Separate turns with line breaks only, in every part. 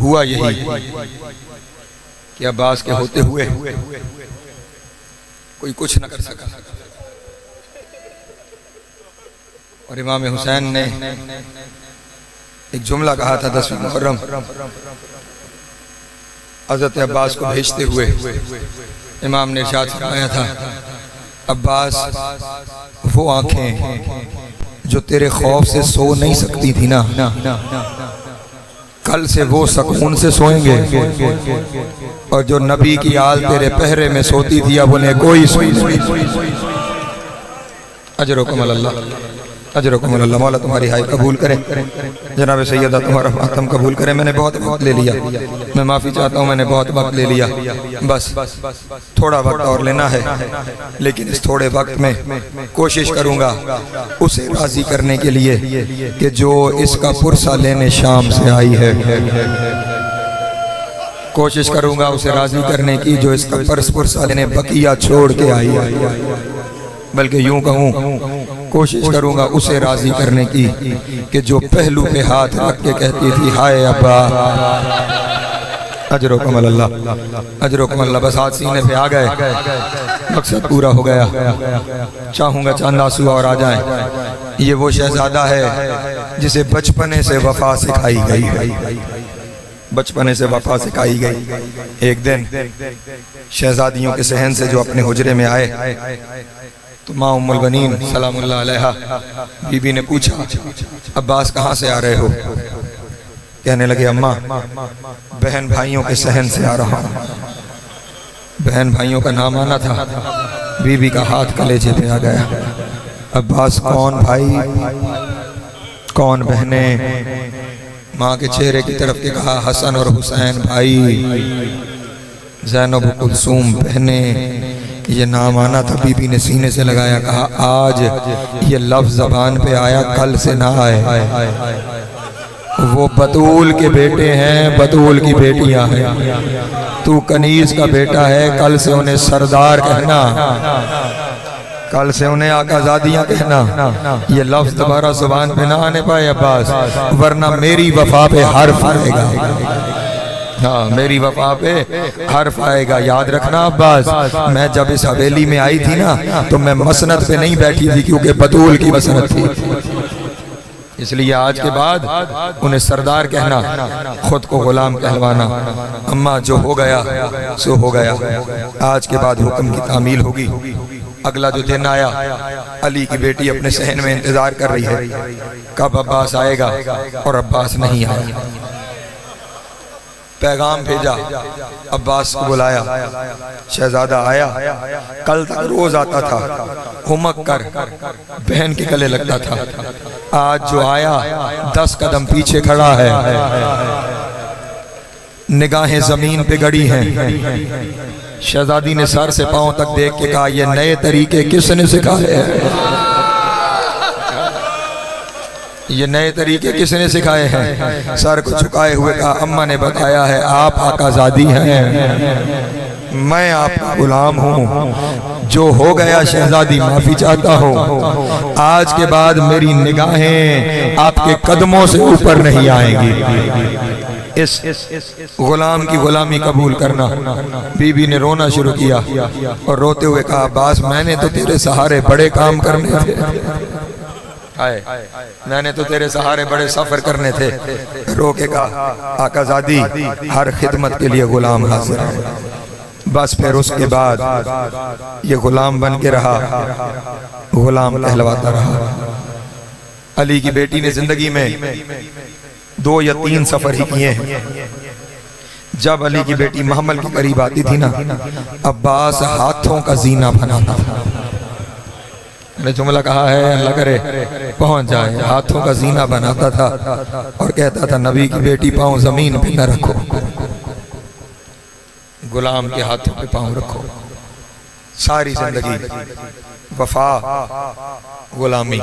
हुआ यही कि अब्बास के होते हुए कोई कुछ न कर सका और इमाम हुसैन ने एक जुमला कहा था 10वीं मुहर्रम हज़रत अब्बास को भेजते हुए। इमाम ने इरशाद फरमाया था, अब्बास वो आंखें जो तेरे खौफ से सो नहीं सकती थी ना, कल से वो सुकून से सोएंगे और जो नबी की आल तेरे पहरे में सोती थी अब उन्हें कोई सुई नहीं। अजरुकुम अल्लाह, अजरुकुम अल्लाह। मौला तुम्हारी हाय कबूल करे, जनाब सैयदा तुम्हारा मातम कबूल करे। मैंने बहुत वक्त ले लिया, मैं माफ़ी चाहता हूँ, मैंने बहुत वक्त ले लिया। बस थोड़ा वक्त और लेना है, लेकिन इस थोड़े वक्त में कोशिश करूँगा उसे राज़ी करने के लिए कि जो इसका पुरसा लेने शाम से आई है। कोशिश करूँगा उसे राज़ी करने की जो इसका पुरसा लेने बकिया छोड़ के आई है। बल्कि यूं कहूँ कोशिश करूंगा उसे राजी करने की कि जो पहलू पे हाथ रख के कहती थी, हाय अब्बा। अजरुकुम अल्लाह, अजरुकुम अल्लाह। बस हाथ सीने पे आ गए, मकसद पूरा हो गया। चाहूंगा चंद आंसू और आ जाएं। ये वो शहजादा है जिसे बचपने से वफा सिखाई गई है, बचपने से वफा सिखाई गई। एक दिन शहजादियों के सहन से जो अपने हुजरे में आए तो माँ उम्मुल बनीन सलामुल्लाह अलैहा बीबी ने पूछा, अब्बास कहाँ से आ रहे हो? कहने लगे, अम्मा बहन भाइयों के सहन से आ रहा हूँ। बहन भाइयों का नाम आना था, बीबी का हाथ कलेजे पे आ गया। अब्बास कौन भाई कौन बहने? माँ के चेहरे की तरफ के कहा, हसन और हुसैन भाई, ज़ैनब कुलसूम बहने। ये नाम आना था, बीबी ने सीने से लगाया, कहा आज ये लफ्ज़ ज़बान पे आया, कल से ना आए। वो बतूल के बेटे हैं, बतूल की बेटियां हैं। तू कनीज का बेटा है, कल से उन्हें सरदार कहना, कल से उन्हें आकाजादियाँ कहना। ये लफ्ज़ दोबारा ज़ुबान पे ना आने पाए अब्बास, वरना मेरी वफा पे हर्फ आएगा। हाँ, मेरी वफा पे हर्फ आएगा। याद रखना अब्बास, मैं जब इस हवेली में आई थी ना तो मैं मसनद पे नहीं बैठी थी, क्योंकि बतूल की मसनद थी। इसलिए आज के बाद उन्हें सरदार कहना, खुद को गुलाम कहलवाना। अम्मा जो हो गया सो हो गया, आज के बाद हुक्म की तामील होगी। अगला जो दिन आया, अली की बेटी अपने सहन में इंतजार कर रही है कब अब्बास आएगा, और अब्बास नहीं आया। पैगाम भेजा, अब्बास को बुलाया। शहजादा आया, कल तक रोज आता था, हुमक कर बहन के गले लगता था। आज जो आया 10 कदम पीछे खड़ा है, निगाहें जमीन पे गड़ी हैं। शहजादी ने सर से पांव तक देख के कहा, ये नए तरीके किसने सिखाए हैं? ये नए तरीके किसने सिखाए हैं? सर को झुकाए हुए कहा, अम्मा ने बताया है, आप आकाजादी हैं, मैं आपका गुलाम हूँ। जो हो गया शहजादी, माफी चाहता हूँ। आज के बाद मेरी निगाहें आपके कदमों से ऊपर नहीं आएंगी। इस गुलाम की गुलामी कबूल करना। बीबी ने रोना शुरू किया और रोते हुए कहा, अब्बास मैंने तो तेरे सहारे बड़े काम करने थे, मैंने तो तेरे सहारे बड़े सफर करने थे। रो के कहा, आकाजादी हर खिदमत के लिए गुलाम हाजिर है। बस फिर उसके बाद ये गुलाम बन के रहा, गुलाम कहलवाता रहा। अली की बेटी ने जिंदगी में 2 या 3 सफर ही किए हैं। जब अली की बेटी महमल के करीब आती थी ना, अब्बास हाथों का जीना बनाता था। मैंने जुमला कहा है, अल्लाह करे पहुंच जाए। हाथों का जीना बनाता था और कहता था, नबी की बेटी पाँव जमीन पे न रखो, गुलाम के हाथों पे पाँव रखो। सारी जिंदगी वफा, गुलामी।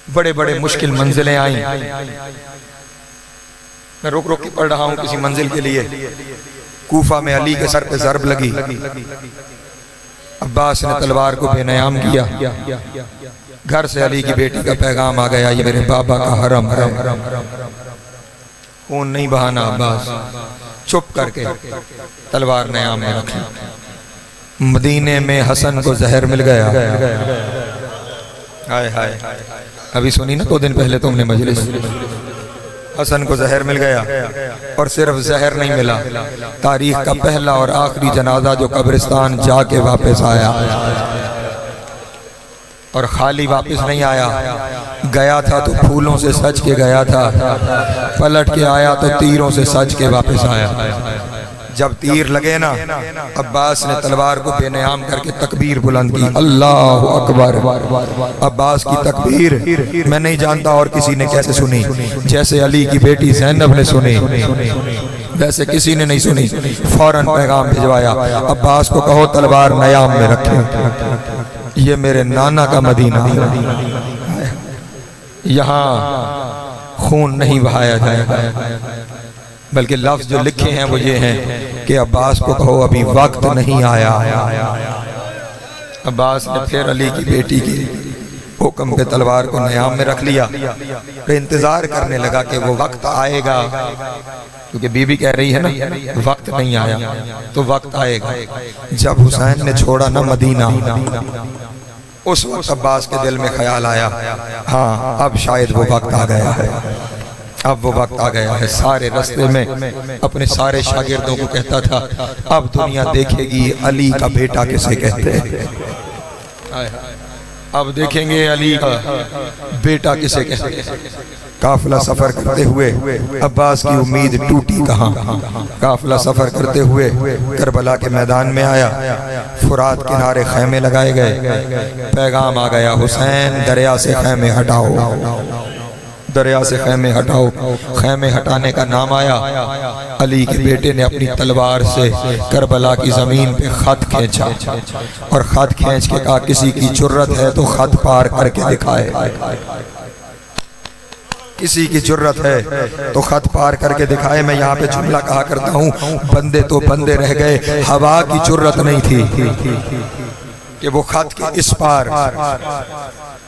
बड़े बड़े मुश्किल मंजिलें आई। मैं रुक रुक के पढ़ रहा हूँ किसी मंजिल के लिए। कूफा में अली के सर पे ज़रब लगी, अब्बास ने तलवार को बेनयाम किया। घर से अली की बेटी का पैगाम आ गया, ये मेरे बाबा का हरम है। खून नहीं बहाना अब्बास, चुप करके तलवार नयाम में रखी। मदीने में हसन को जहर मिल गया। हाय हाय, अभी सुनी ना 2 दिन पहले तुमने मजलिस, हसन को जहर मिल गया। और सिर्फ जहर नहीं मिला, तारीख का पहला और आखिरी जनाजा जो कब्रिस्तान जाके वापस आया, और खाली वापस नहीं आया। गया था तो फूलों से सज के गया था, पलट के आया तो तीरों से सज के वापस आया। जब तीर लगे ना, अब्बास ने तलवार को बेनयाम करके तकबीर बुलंद की, अल्लाह अकबर। अब्बास की तकबीर मैं नहीं जानता और किसी ने कैसे सुनी, जैसे अली की बेटी ज़ैनब ने सुनी वैसे किसी ने नहीं सुनी। फौरन पैगाम भिजवाया, अब्बास को कहो तलवार नयाम में रखे, ये मेरे नाना का मदीना है, यहाँ खून नहीं बहाया जाएगा। बल्कि लफ्ज जो लिखे हैं वो ये हैं कि अब्बास को कहो अभी वक्त नहीं आया। अब्बास ने फिर अली की बेटी की हुक्म पे तलवार को नयाम में रख लिया। फिर इंतजार करने लगा कि वो वक्त आएगा, क्योंकि बीबी कह रही है ना वक्त नहीं आया, तो वक्त आएगा। जब हुसैन ने छोड़ा ना मदीना, उस वक्त अब्बास के दिल में ख्याल आया, हाँ अब शायद वो वक्त आ गया है, अब वो वक्त आ गया है। सारे रास्ते में अपने सारे शागिर्दों को कहता था, अब दुनिया देखेगी अली का बेटा किसे कहते हैं, अब देखेंगे अली का बेटा किसे कहते हैं। काफिला सफर करते हुए अब्बास की उम्मीद टूटी कहाँ। काफिला सफर करते हुए करबला के मैदान में आया, फुरात किनारे खैमे लगाए गए। पैगाम आ गया, हुसैन दरिया से खैमे हटाओ, दरिया से खैमे हटाओ। खैमे हटाने का नाम आया। अली के बेटे ने अपनी तलवार से करबला की जमीन पे खत खींचा और खत खींच के कहा, किसी की जुर्रत है तो खत पार करके दिखाए, किसी की जुर्रत है तो खत पार करके दिखाए। मैं यहाँ पे जुमला कहा करता हूँ, बंदे तो बंदे रह गए, हवा की जुर्रत नहीं थी कि वो खत के इस पार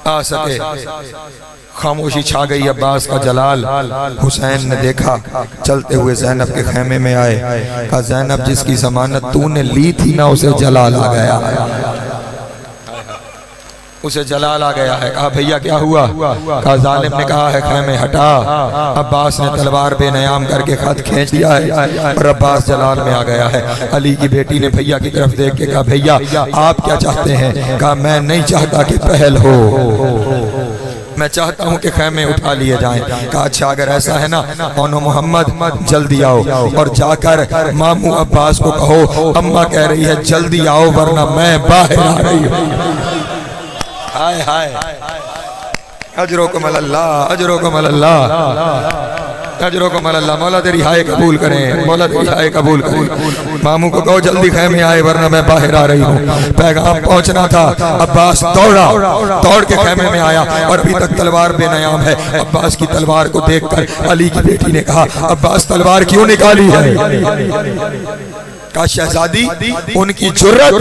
आ सके। खामोशी छा गई। अब्बास का जलाल हुसैन ने देखा, चलते हुए ज़ैनब के खैमे में आए। कहा, ज़ैनब जिसकी जमानत तूने ली थी ना, उसे जलाल आ गया, उसे जलाल आ गया है। कहा भैया क्या हुआ? कहा जालिम ने कहा है खैमे हटा। अब्बास ने तलवार बेनयाम करके खत खींच दिया है और अब्बास जलाल में आ गया है। अली की बेटी ने भैया की तरफ देख के कहा, भैया आप क्या चाहते हैं? कहा मैं नहीं चाहता कि पहल हो, मैं चाहता हूँ कि खैमे उठा लिए जाएं। कहा अच्छा अगर ऐसा है ना, ओनो मोहम्मद जल्दी आओ और जाकर मामू अब्बास को कहो अम्मा कह रही है जल्दी आओ वरना मैं बाहर आ रही हूँ। हाय हाय, अजरोकुम अल्लाह, अजरोकुम अल्लाह, अजरोकुम अल्लाह। मौला तेरी हाय कबूल करें, मौला तेरी हाय कबूल करें। मामू को कहो जल्दी खैमे आए वरना मैं बाहर आ रही हूँ। पैगाम पहुँचना था। अब्बास दौड़ा, दौड़ के खैमे में आया और अभी तक तलवार बेनयाम है। अब्बास की तलवार को देखकर अली की बेटी ने कहा, अब्बास तलवार क्यों निकाली है? का शहजादी उनकी जुर्रत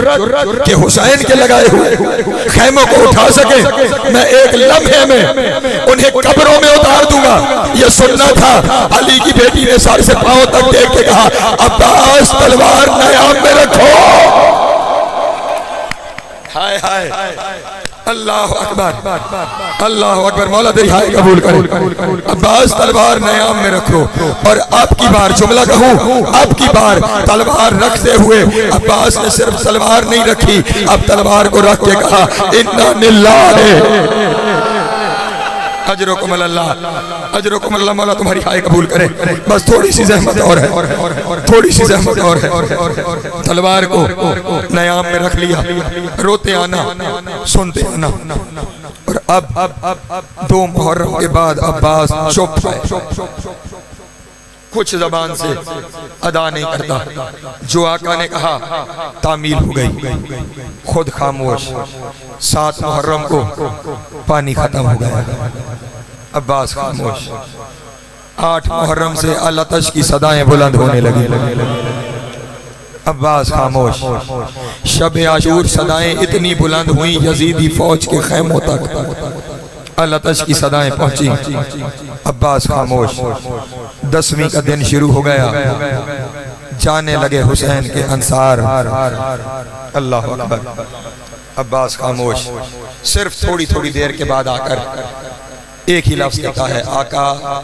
के हुसैन के लगाए हुए खैमों को उठा सके, मैं एक लम्हे में उन्हें कब्रों में उतार दूंगा, ये सुनना था। अली की बेटी ने सर से पांव तक देख के कहा, अब्बास तलवार नयाम में रखो। हाय हाय, अल्लाह अकबर, अल्लाह अकबर। मौला तेरी हाय कबूल करे। अब्बास तलवार नयाम में रखो। और अब की बार जुमला कहूँ, अब की बार तलवार रखते हुए अब्बास ने सिर्फ तलवार नहीं रखी, अब तलवार को रख के कहा इन्ना लिल्लाह अजरुकुम अल्लाह, अजरुकुम अल्लाह। मौला तुम्हारी हाय कबूल करे। बस थोड़ी सी ज़हमत और है, थोड़ी सी ज़हमत और है। तलवार को नयाम में रख लिया। रोते आना, सुनते आना। और अब 2 मुहर्रम के बाद अब्बास चुप है, कुछ जबान से अदा नहीं करता। जो आका ने कहा तामील हो गई, खुद खामोश। 7 मुहर्रम को पानी खत्म हो गया, अब्बास खामोश। 8 मुहर्रम से अलतश की सदाएं बुलंद होने लगी, अब्बास खामोश। शब आशूर सदाएं इतनी बुलंद हुई यजीदी फौज के खैमों तक, अल्लाह की सदाएं पहुंची। अब्बास खामोश। 10वीं का दिन शुरू हो गया। जाने लगे हुसैन के अंसार। अल्लाह अकबर। अब्बास खामोश। सिर्फ थोड़ी थोड़ी देर के बाद आकर एक ही लफ्ज कहता है, आका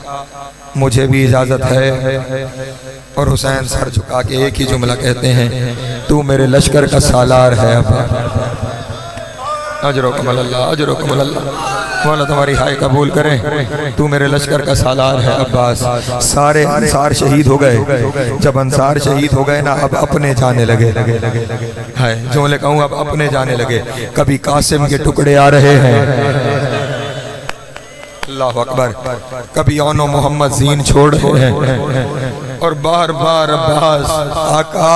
मुझे भी इजाजत है। और हुसैन सर झुका के एक ही जुमला कहते हैं, तू मेरे लश्कर का सालार है। अजरो कमल अल्लाह, अजरो कमल अल्लाह। मौला तुम्हारी हाय कबूल करें। तू मेरे लश्कर का सालार है अब्बास। सारे अंसार शहीद हो गए। जब अंसार शहीद हो गए ना, अब अपने जाने लगे। हाय जुमले कहूँ, अब अपने जाने लगे। कभी कासिम के टुकड़े आ रहे हैं, अल्लाह अकबर। कभी ओनो मोहम्मद जीन छोड़ रहे हैं। और बार बार अब्बास, आका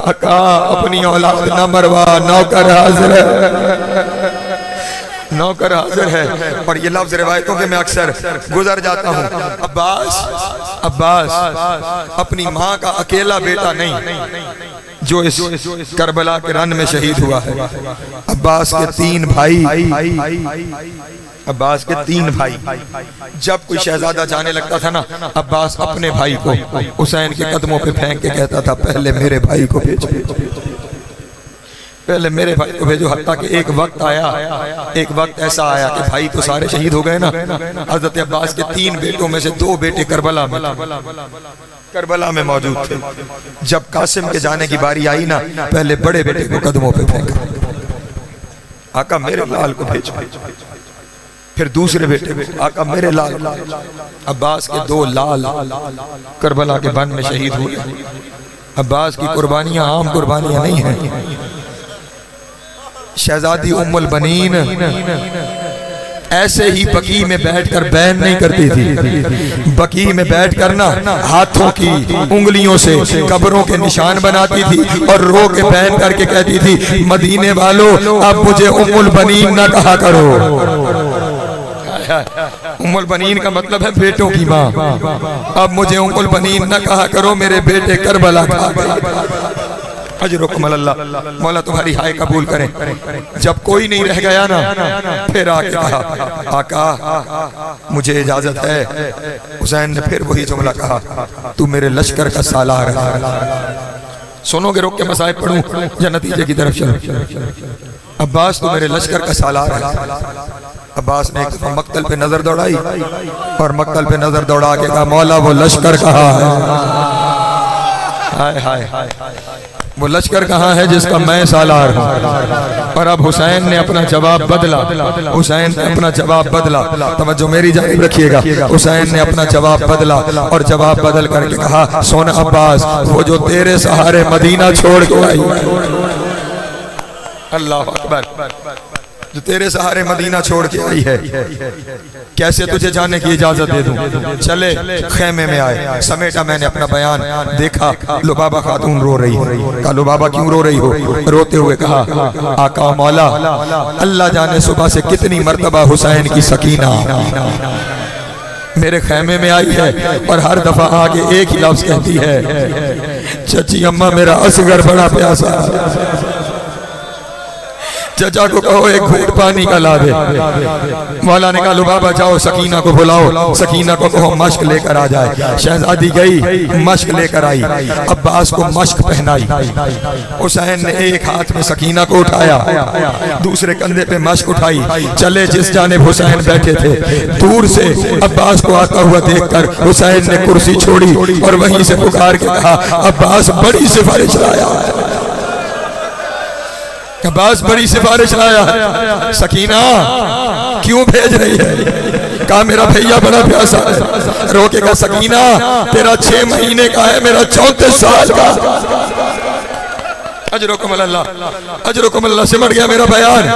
आका अपनी औलाद न मरवा, नौकर हाजिर है, नौकर हाजिर है। और ये लफ्ज रिवायतों के मैं अक्सर गुजर जाता हूँ। अब्बास अब्बास अपनी माँ का अकेला बेटा नहीं जो इस करबला के रन में शहीद हुआ है। अब्बास के 3 भाई, अब्बास के 3 भाई। जब कोई शहजादा जाने लगता था ना, अब्बास अपने भाई को हुसैन के कदमों पे फेंक के कहता था, पहले मेरे भाई को भेजो, पहले मेरे भाई को भेजो। हत्ता कि एक वक्त आया, एक वक्त ऐसा आया कि भाई तो सारे शहीद हो गए ना। हजरत अब्बास के 3 बेटों में से 2 बेटे करबला में मौजूद थे। जब कासिम के जाने की बारी आई ना, पहले बड़े बेटे को कदमों पे फेंका, आका मेरे लाल को भेजो। फिर दूसरे बेटे को, आका मेरे लाल। अब्बास के 2 लाल करबला के बन में शहीद हुए। अब्बास की कुर्बानियां आम कुर्बानियां नहीं हैं। शहजादी उम्मुल बनीन ऐसे ही बकी में बैठकर बैन नहीं करती थी। बकी में बैठकर ना हाथों की उंगलियों से कब्रों के निशान बनाती थी और रो के बैन करके कहती थी, मदीने वालों अब मुझे उम्मुल बनीन ना कहा करो। उम्मुल बनीन का मतलब है बेटों की माँ। अब मुझे उम्मुल बनीन ना कहा करो, मेरे बेटे करबला खा गए। अजरुकमल अल्लाह। मौला तुम्हारी हाय कबूल करें। जब कोई नहीं रह गया ना, फिर आके कहा, आका मुझे इजाजत है। हुसैन ने फिर वही जुमला कहा, तू मेरे लश्कर का सालार है। सुनोगे रोक के मसाइब पढ़ूं या नतीजे की तरफ चलो? अब्बास तू मेरे लश्कर का सालार है। अब्बास ने एक दफा मक्तल पे नजर दौड़ाई और मक्तल पे नजर दौड़ा के कहा, मौला वो लश्कर कहाँ है? हाय हाय हाय, वो लश्कर कहाँ है जिसका मैं सालार हूँ? और अब हुसैन ने अपना जवाब बदला। हुसैन ने अपना जवाब बदला। तवज्जो मेरी जानिब रखिएगा। हुसैन ने अपना जवाब बदला और जवाब बदल करके कहा, सोना अब्बास वो जो तेरे सहारे मदीना छोड़ के आई, अल्लाह अकबर, जो तेरे सहारे मदीना छोड़ के आई है, कैसे तुझे जाने की इजाजत दे दूं? चले खेमे में आए, समेटा मैंने अपना बयान, देखा लुबाबा खातून रो रही है। कहा लुबाबा क्यों रो रही हो? रोते हुए कहा, आका मौला अल्लाह जाने सुबह से कितनी मर्तबा हुसैन की सकीना मेरे खेमे में आई है और हर दफा आगे एक ही लफ्ज कहती है, चची अम्मा मेरा असगर बड़ा प्यासा, चचा को कहो एक घूंट पानी का ला दे। मौला ने कहा लुबाबा जाओ सकीना को बुलाओ, सकीना को कहो मश्क लेकर आ जाए। शहजादी गई, मश्क लेकर आई, अब्बास को मश्क पहनाई। हुसैन ने एक हाथ में सकीना को उठाया, दूसरे कंधे पे मश्क उठाई। चले जिस जानिब हुसैन बैठे थे, दूर से अब्बास को आता हुआ देखकर हुसैन ने कुर्सी छोड़ी और वहीं से पुकार के कहा, अब्बास बड़ी सिफारिश लाया है, अब्बास बड़ी सिफारिश लाया है। सकीना क्यों भेज रही है? कहा मेरा भैया बड़ा प्यासा है। रोके का सकीना तेरा 6 महीने का है, मेरा 34 साल का। अजरुकमल अल्लाह, अजरुकमल अल्लाह। सिमट गया मेरा बयान,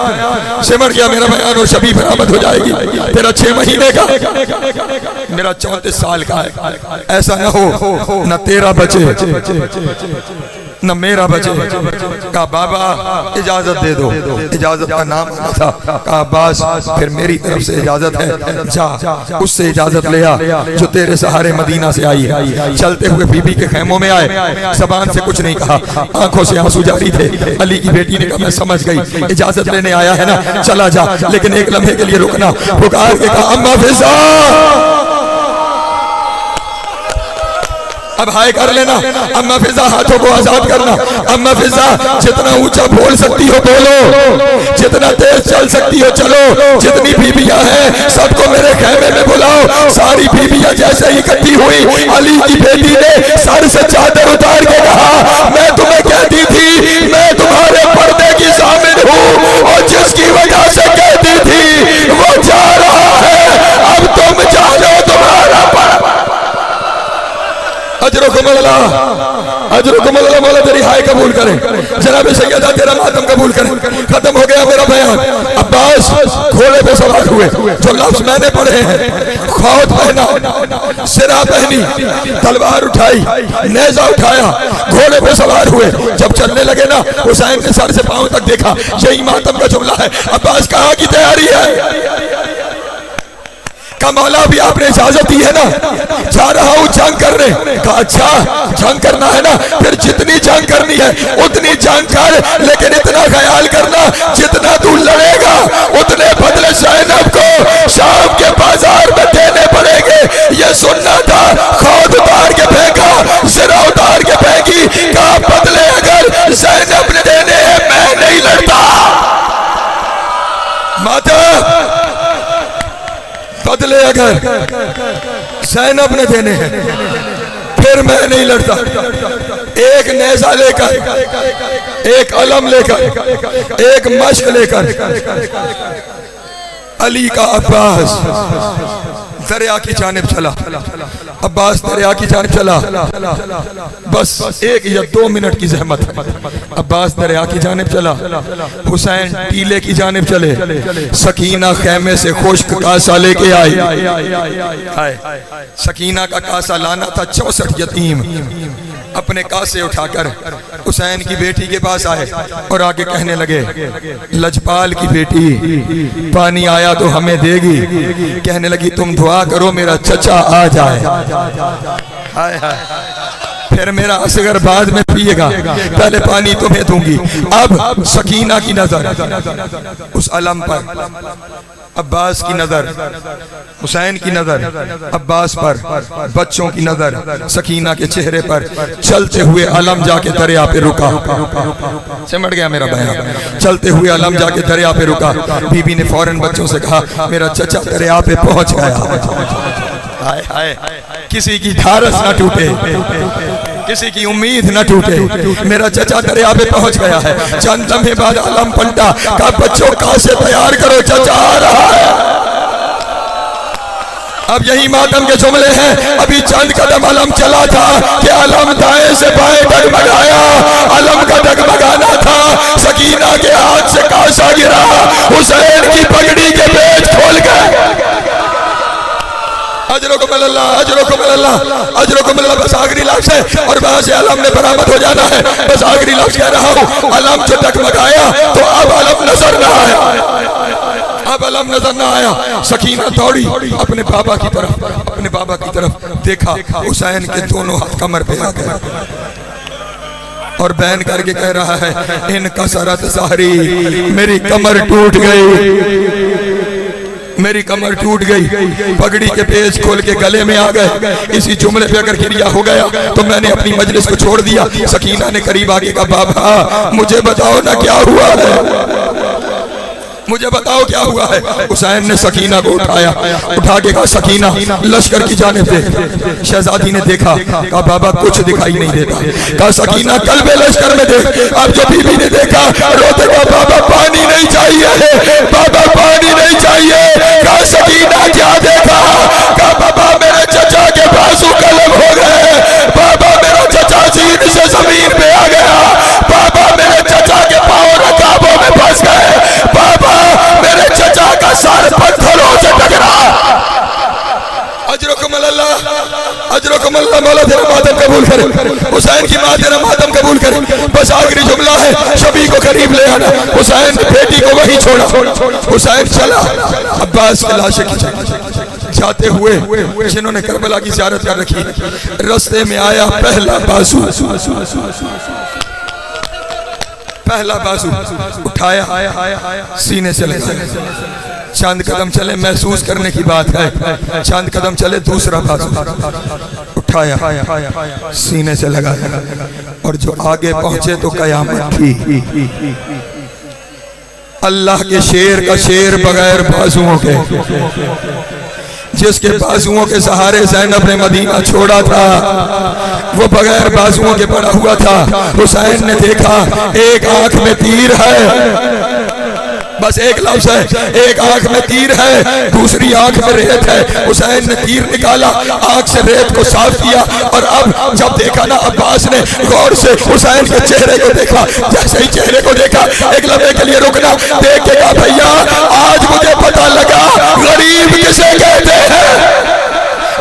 सिमट गया मेरा बयान और शबी बरामद हो जाएगी। तेरा 6 महीने का, मेरा 34 साल का है। ऐसा न हो न तेरा बचे न मेरा बचे। कहा बाबा इजाजत दे दो। इजाजत का नाम था। कहा बस फिर मेरी तरफ से इजाजत है, जा उससे इजाजत ले आ जो तेरे सहारे मदीना से आई है। चलते हुए बीबी के खेमों में आए, जबान से कुछ नहीं कहा, आंखों से आंसू जारी थे। अली की बेटी ने कहा मैं समझ गई, इजाजत लेने आया है ना, चला जा, लेकिन एक लम्हे के लिए रुकना। पुकार के कहा अम्मा फिजा, अब हाय कर लेना। अम्मा फिजा हाथों को आजाद करना। अम्मा फिजा जितना ऊंचा बोल सकती हो बोलो, जितना तेज चल सकती हो चलो। जितनी बीबियां हैं सबको मेरे खेमे में बुलाओ। सारी बीबियां जैसे ही इकट्ठी हुई, अली की बेटी ने सर से चादर उतार के कहा मैं तुम्हें कहती थी मैं तुम्हारे पर्दे की शामिल हूँ, और जिसकी वजह से कहती थी वो जा रहा है, अब तुम जानो तुम्हारा अजरुकुमुल्लाह। मौला तेरी हाय कबूल करें, जनाब सैयदा तेरा मातम कबूल करें। खत्म हो गया मेरा बयान। अब्बास घोड़े पे सवार हुए, जो लफ्ज मैंने पढ़े हैं, खौत पहना, सिरा पहनी, तलवार उठाई, नेजा उठाया, घोड़े पे सवार हुए। जब चलने लगे ना, हुसैन ने सर से पांव तक देखा, यही मातम का जुमला है। अब्बास कहाँ की तैयारी है? का मौला भी आपने इजाजत दी है ना, जा रहा हूं जंग करने। कहा अच्छा जंग करना है ना, फिर जितनी जंग करनी है उतनी जंग कर, लेकिन इतना ख्याल करना जितना तू लड़ेगा उतने बदले ज़ैनब को शाम के बाजार में देने पड़ेंगे। ये सुनना था। खौद उतार के फेंका, सिरा उतार के फेंकी। कहा बदले अगर ज़ैनब ने देने हैं मैं नहीं लड़ता। माता बदले अगर ज़ैनब ने देने हैं फिर मैं नहीं लड़ता। एक नेज़ा लेकर, एक अलम लेकर, एक मश्क लेकर अली का अब्बास दरिया की जानिब चला। अब्बास दरिया की जानिब चला। बस 1 या 2 मिनट की जहमत। अब्बास दरिया की जानिब चला, हुसैन टीले की जानिब चले। सकीना खेमे से खुश्क कासा लेके आई। सकीना का कासा लाना था 64 यतीम। अपने कासे उठाकर हुसैन की बेटी के पास आए और आगे कहने लगे लजपाल की बेटी पानी आया तो हमें देगी। कहने लगी तुम दुआ करो मेरा चचा आ जाए। हाय हाय, फिर मेरा असगर बाद में पिएगा, पहले पानी तुम्हें दूंगी। अब सकीना की नजर उस अलम पर, अब्बास की नजर हुसैन की नजर अब्बास पर, बच्चों की नजर सकीना के चेहरे पर। चलते हुए अलम जाके दरिया पे रुका। सिमट गया मेरा बयान। चलते हुए अलम जाके दरिया पे रुका। बीबी ने फौरन बच्चों से कहा मेरा चचा दरिया पे पहुंच गया। हाय हाय, किसी की ढारस न टूटे, किसी की उम्मीद न टूटे। मेरा चचा दरिया पे पहुंच गया है। चंद लम्हे बाद अलम पलटा। कहा बच्चों कासे तैयार करो, चचा आ रहा है। अब यही मातम के जुमले हैं। अभी चंद कदम अलम चला था कि अलम दाएं से बाएं डगमगाया। अलम का डगमगाना था, सकीना के हाथ से कासा गिरा, हुसैन की पगड़ी के पेच खोल गए। बस आखिरी लफ्ज़ है और वहां से अलम ने बरामद हो जाना है। बस आखिरी लफ्ज़ कह रहा हूँ। अलम जो डगमगाया तो अब अलम नजर न आया। अब अलम नजर न आया। सकीना दौड़ी अपने बाबा की तरफ, अपने बाबा की तरफ देखा, हुसैन के दोनों हाथ कमर पे आ गए और बैन करके कह रहा है इन कसरत सहरी, मेरी कमर टूट गई, मेरी कमर टूट गई। पगड़ी के पेच खोल के गले में आ गए। इसी जुमले पे अगर क्रिया हो गया तो मैंने अपनी मजलिस को छोड़ दिया। सकीना ने करीब आगे कहा बाबा मुझे बताओ ना क्या हुआ है, मुझे बताओ क्या हुआ है। हुसैन ने सकीना को उठाया, उठा के कहा सकीना लश्कर की जानिब देख। शहजादी ने देखा, कहा बाबा कुछ दिखाई नहीं देता। कहा सकीना कल्बे लश्कर में देख। अब जो बीबी ने देखा रोते कहा बाबा पानी नहीं चाहिए, बाबा पानी नहीं चाहिए। कहा सकीना क्या देखा? कहा बाबा मेरे चचा के बाजू कलम हो गए, बाबा मेरा चचा जीन से जमीन पे आ गया, बाबा मेरे चचा के पांव रकाबों में फंस गए, मेरे चचा का सर पत्थरों से टकरा। अजरुकुम अजरकुम अल्लाह मौला तेरा मातम कबूल करे, हुसैन की माँ तेरा मातम कबूल करे। बस आखिरी जुमला है, शबी को करीब ले आना। हुसैन ने बेटी को वहीं छोड़ा, हुसैन चला अब्बास की लाश की जाते हुए जिन्होंने करबला की ज़ियारत कर रखी, रास्ते में आया पहला बाजू, पहला बाजू उठाया, सीने से लगाया। चंद कदम चले, महसूस करने की बात है, चंद कदम चले, दूसरा बाजू उठाया, सीने से लगाया, और जो आगे पहुंचे तो कयामत थी। अल्लाह के शेर का शेर बगैर बाजुओं के, जिसके बाजुओं के सहारे ज़ैनब ने मदीना छोड़ा था, वो बगैर बाजुओं के पड़ा हुआ था। हुसैन ने देखा एक आंख में तीर है, बस एक लफ्ज़ है, एक आंख में तीर है, दूसरी आंख में रेत है। हुसैन ने तीर निकाला, आंख से रेत को साफ किया, और अब जब देखा ना अब्बास ने गौर से हुसैन के चेहरे को देखा, जैसे ही चेहरे को देखा एक लम्हे के लिए रुकना, देख के कहा भैया आज मुझे पता लगा गरीब किसे कहते हैं।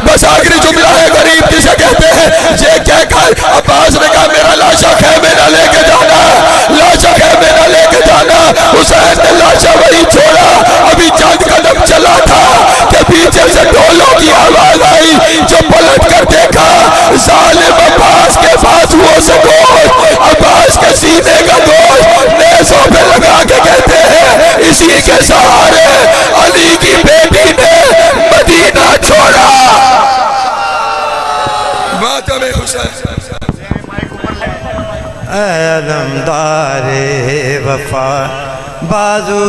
बस आखिरी जुमला है, गरीब किसे कहते हैं। ये कहकर अब्बास ने कहा मेरा लाशा खेमे ना लेके जाना, लाशा खेमे ना लेके जाना। हुसैन ने लाशा वही छोड़ा, अभी चंद कदम चला था कि पीछे से ढोलों की आवाज आई, जो पलट कर देखा जालिम अब्बास के बाजुओं से गोश्त, अब्बास के सीने का गोश्त नेज़ों पे लगा के कहते हैं इसी के सहारे अली की बेटी ने मदीना छोड़ा।
आलमदारे वफा बाजू